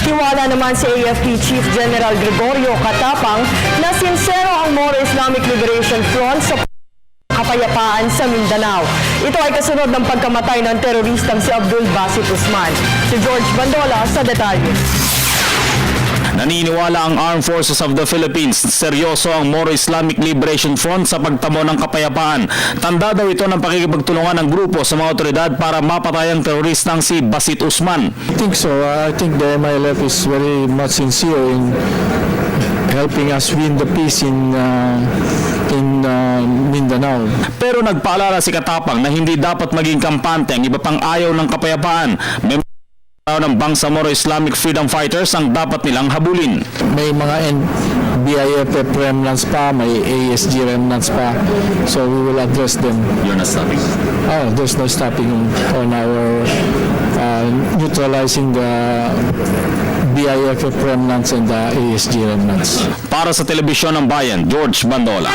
Tiwala naman si AFP Chief General Gregorio Katapang na sincero ang Moro Islamic Liberation Front sa kapayapaan sa Mindanao. Ito ay kasunod ng pagkamatay ng teroristang si Abdul Basit Usman. Si George Bandola sa detalye. Naniniwala ang Armed Forces of the Philippines seryoso ang Moro Islamic Liberation Front sa pagtamo ng kapayapaan. Tanda daw ito ng pakikipagtulungan ng grupo sa mga otoridad para mapatay ang teroristang si Basit Usman. I think so. I think the MILF is very much sincere in helping us win the peace in Mindanao. Pero nagpaalala si Katapang na hindi dapat maging kampante ang iba pang ayaw ng kapayapaan. May ng Bangsamoro Islamic Freedom Fighters ang dapat nilang habulin. May mga BIFF remnants pa, may ASG remnants pa. So we will address them. You're not stopping. Oh, there's no stopping on our neutralizing the BIFF remnants and the ASG remnants. Para sa Telebisyon ng Bayan, George Bandola.